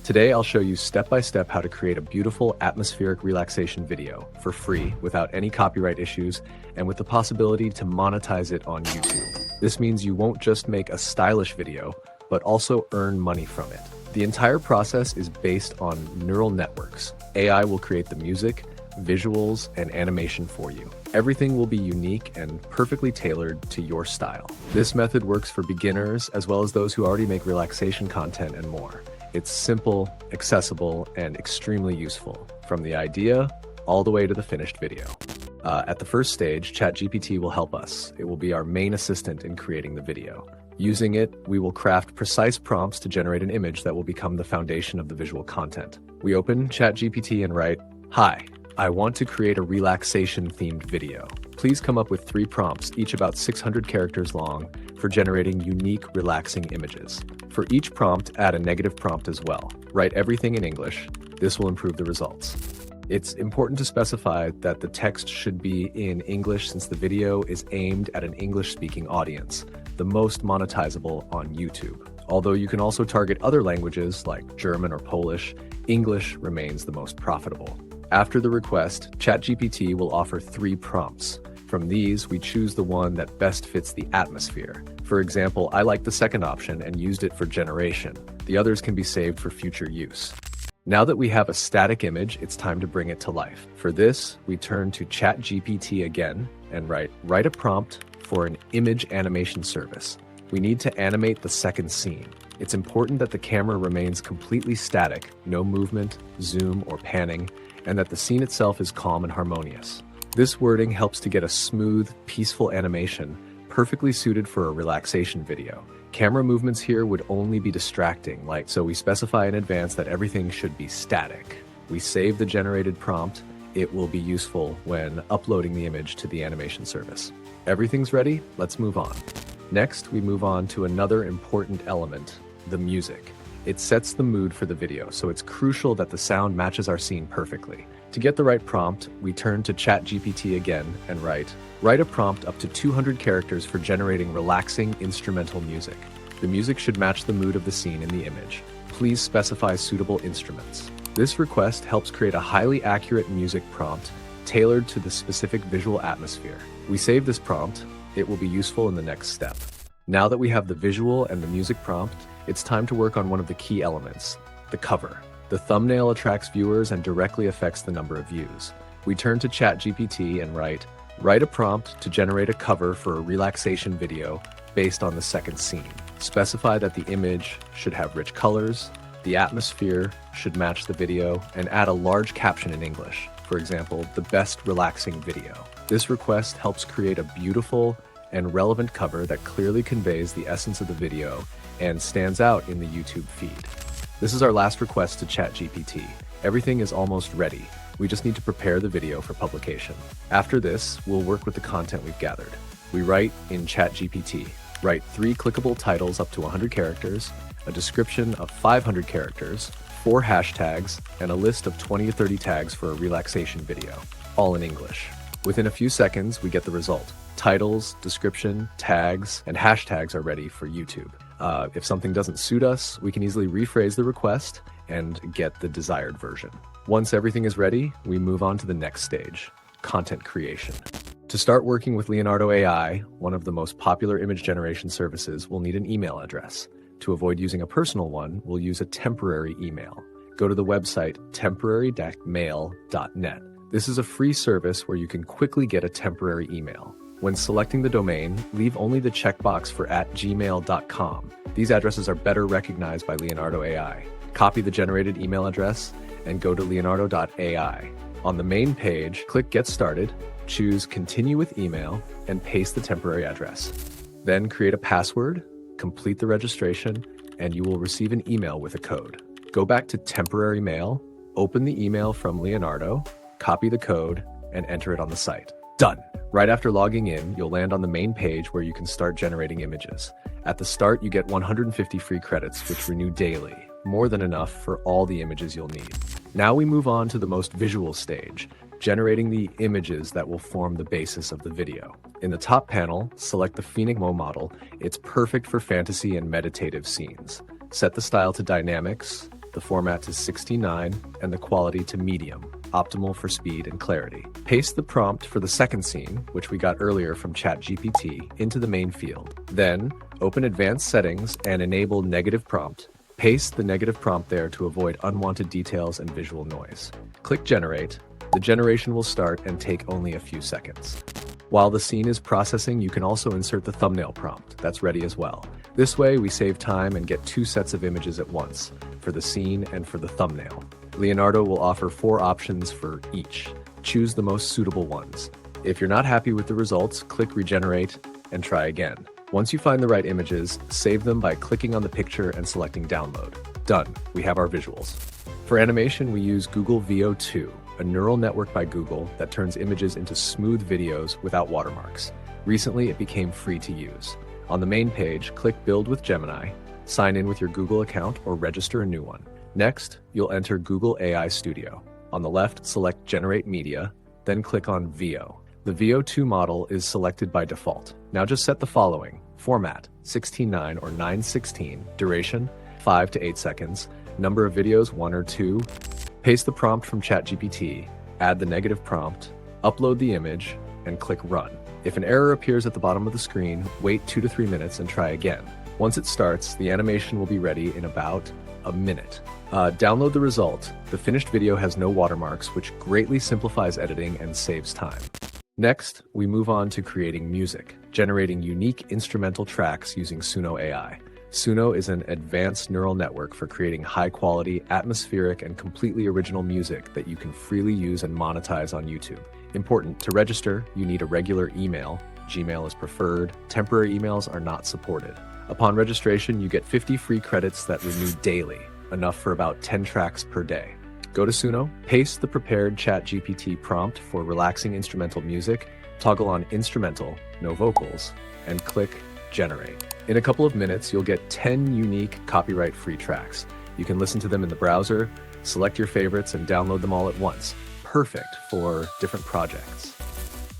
Today, I'll show you step by step how to create a beautiful atmospheric relaxation video for free without any copyright issues and with the possibility to monetize it on YouTube. This means you won't just make a stylish video, but also earn money from it. The entire process is based on neural networks. AI will create the music, visuals, and animation for you. Everything will be unique and perfectly tailored to your style. This method works for beginners as well as those who already make relaxation content and more. It's simple, accessible, and extremely useful, from the idea all the way to the finished video. At the first stage, ChatGPT will help us. It will be our main assistant in creating the video. Using it, we will craft precise prompts to generate an image that will become the foundation of the visual content. We open ChatGPT and write, "Hi, I want to create a relaxation-themed video. Please come up with 3 prompts, each about 600 characters long, for generating unique, relaxing images. For each prompt, add a negative prompt as well. Write everything in English. This will improve the results." It's important to specify that the text should be in English since the video is aimed at an English-speaking audience, the most monetizable on YouTube. Although you can also target other languages like German or Polish, English remains the most profitable. After the request, ChatGPT will offer 3 prompts. From these, we choose the one that best fits the atmosphere. For example, I like the second option and used it for generation. The others can be saved for future use. Now that we have a static image, it's time to bring it to life. For this, we turn to ChatGPT again and write a prompt for an image animation service. We need to animate the second scene. It's important that the camera remains completely static, no movement, zoom, or panning, and that the scene itself is calm and harmonious. This wording helps to get a smooth, peaceful animation, perfectly suited for a relaxation video. Camera movements here would only be distracting, so we specify in advance that everything should be static. We save the generated prompt. It will be useful when uploading the image to the animation service. Everything's ready, let's move on. Next, we move on to another important element, the music. It sets the mood for the video, so it's crucial that the sound matches our scene perfectly. To get the right prompt, we turn to ChatGPT again and write a prompt up to 200 characters for generating relaxing instrumental music. The music should match the mood of the scene in the image. Please specify suitable instruments. This request helps create a highly accurate music prompt tailored to the specific visual atmosphere. We save this prompt. It will be useful in the next step. Now that we have the visual and the music prompt, it's time to work on one of the key elements, the cover. The thumbnail attracts viewers and directly affects the number of views. We turn to ChatGPT and write a prompt to generate a cover for a relaxation video based on the second scene. Specify that the image should have rich colors, the atmosphere should match the video, and add a large caption in English. For example, the best relaxing video. This request helps create a beautiful and relevant cover that clearly conveys the essence of the video and stands out in the YouTube feed. This is our last request to ChatGPT. Everything is almost ready. We just need to prepare the video for publication. After this, we'll work with the content we've gathered. We write in ChatGPT. Write 3 clickable titles up to 100 characters, a description of 500 characters, 4 hashtags, and a list of 20 to 30 tags for a relaxation video, all in English. Within a few seconds, we get the result. Titles, description, tags, and hashtags are ready for YouTube. If something doesn't suit us, we can easily rephrase the request and get the desired version. Once everything is ready, we move on to the next stage, content creation. To start working with Leonardo AI, one of the most popular image generation services, we'll need an email address. To avoid using a personal one, we'll use a temporary email. Go to the website temporary-mail.net. This is a free service where you can quickly get a temporary email. When selecting the domain, leave only the checkbox for @gmail.com. These addresses are better recognized by Leonardo AI. Copy the generated email address and go to leonardo.ai. On the main page, click Get Started, choose Continue with Email, and paste the temporary address. Then create a password, complete the registration, and you will receive an email with a code. Go back to Temporary Mail, open the email from Leonardo, copy the code, and enter it on the site. Done! Right after logging in, you'll land on the main page where you can start generating images. At the start, you get 150 free credits, which renew daily, more than enough for all the images you'll need. Now we move on to the most visual stage, generating the images that will form the basis of the video. In the top panel, select the Phoenix Mo model. It's perfect for fantasy and meditative scenes. Set the style to dynamics, the format to 16:9, and the quality to medium, optimal for speed and clarity. Paste the prompt for the second scene, which we got earlier from ChatGPT, into the main field. Then, open Advanced Settings and enable Negative Prompt. Paste the negative prompt there to avoid unwanted details and visual noise. Click Generate. The generation will start and take only a few seconds. While the scene is processing, you can also insert the thumbnail prompt. That's ready as well. This way, we save time and get 2 sets of images at once, for the scene and for the thumbnail. Leonardo will offer 4 options for each. Choose the most suitable ones. If you're not happy with the results, click Regenerate and try again. Once you find the right images, save them by clicking on the picture and selecting Download. Done, we have our visuals. For animation, we use Google Veo 2, a neural network by Google that turns images into smooth videos without watermarks. Recently, it became free to use. On the main page, click Build with Gemini, sign in with your Google account, or register a new one. Next, you'll enter Google AI Studio. On the left, select Generate Media, then click on Veo. The Veo 2 model is selected by default. Now just set the following: format, 16:9 or 9:16, duration, 5 to 8 seconds, number of videos, 1 or 2. Paste the prompt from ChatGPT, add the negative prompt, upload the image, and click Run. If an error appears at the bottom of the screen, wait 2 to 3 minutes and try again. Once it starts, the animation will be ready in about a minute. Download the result. The finished video has no watermarks, which greatly simplifies editing and saves time. Next, we move on to creating music, generating unique instrumental tracks using Suno AI. Suno is an advanced neural network for creating high-quality, atmospheric, and completely original music that you can freely use and monetize on YouTube. Important: to register, you need a regular email. Gmail is preferred. Temporary emails are not supported. Upon registration, you get 50 free credits that renew daily, enough for about 10 tracks per day. Go to Suno, paste the prepared ChatGPT prompt for relaxing instrumental music, toggle on Instrumental, no vocals, and click Generate. In a couple of minutes, you'll get 10 unique copyright-free tracks. You can listen to them in the browser, select your favorites, and download them all at once. Perfect for different projects.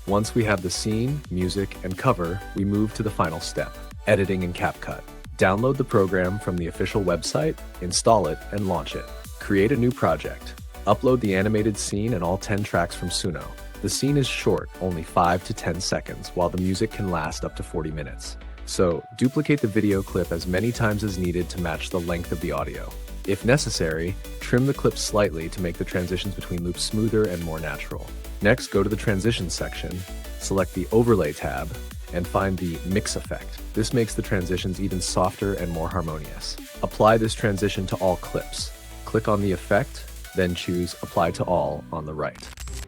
Once we have the scene, music, and cover, we move to the final step: editing in CapCut. Download the program from the official website, install it, and launch it. Create a new project. Upload the animated scene and all 10 tracks from Suno. The scene is short, only 5 to 10 seconds, while the music can last up to 40 minutes. So, duplicate the video clip as many times as needed to match the length of the audio. If necessary, trim the clip slightly to make the transitions between loops smoother and more natural. Next, go to the Transitions section, select the Overlay tab, and find the Mix effect. This makes the transitions even softer and more harmonious. Apply this transition to all clips. Click on the effect, then choose Apply to All on the right.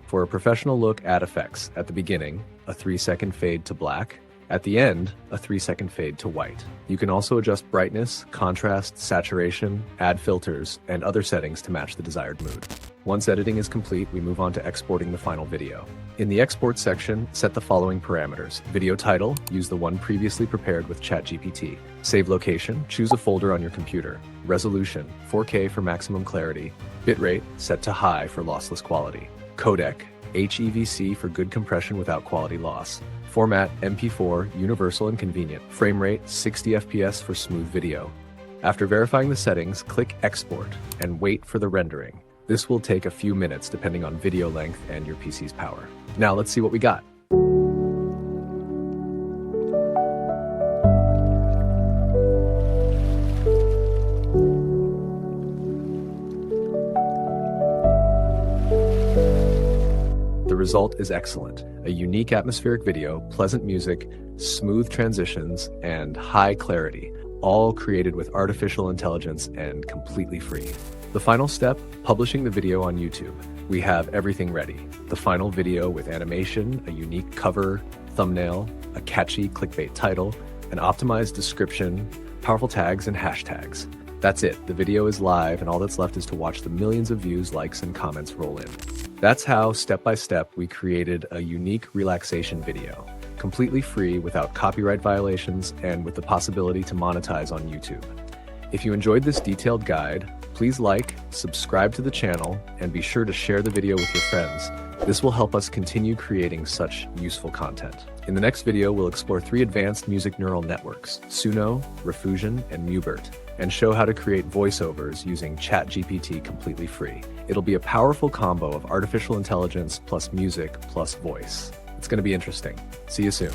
For a professional look, add effects. At the beginning, a 3-second fade to black. At the end, a 3-second fade to white. You can also adjust brightness, contrast, saturation, add filters, and other settings to match the desired mood. Once editing is complete, we move on to exporting the final video. In the Export section, set the following parameters. Video title, use the one previously prepared with ChatGPT. Save location, choose a folder on your computer. Resolution, 4K for maximum clarity. Bitrate, set to high for lossless quality. Codec, HEVC for good compression without quality loss. Format, MP4, universal and convenient. Frame rate, 60 FPS for smooth video. After verifying the settings, click Export and wait for the rendering. This will take a few minutes depending on video length and your PC's power. Now let's see what we got. The result is excellent. A unique atmospheric video, pleasant music, smooth transitions, and high clarity, all created with artificial intelligence and completely free. The final step, publishing the video on YouTube. We have everything ready. The final video with animation, a unique cover, thumbnail, a catchy clickbait title, an optimized description, powerful tags, and hashtags. That's it. The video is live, and all that's left is to watch the millions of views, likes, and comments roll in. That's how, step by step, we created a unique relaxation video, completely free, without copyright violations, and with the possibility to monetize on YouTube. If you enjoyed this detailed guide, please like, subscribe to the channel, and be sure to share the video with your friends. This will help us continue creating such useful content. In the next video, we'll explore 3 advanced music neural networks, Suno, Refusion, and Mubert, and show how to create voiceovers using ChatGPT completely free. It'll be a powerful combo of artificial intelligence plus music plus voice. It's going to be interesting. See you soon.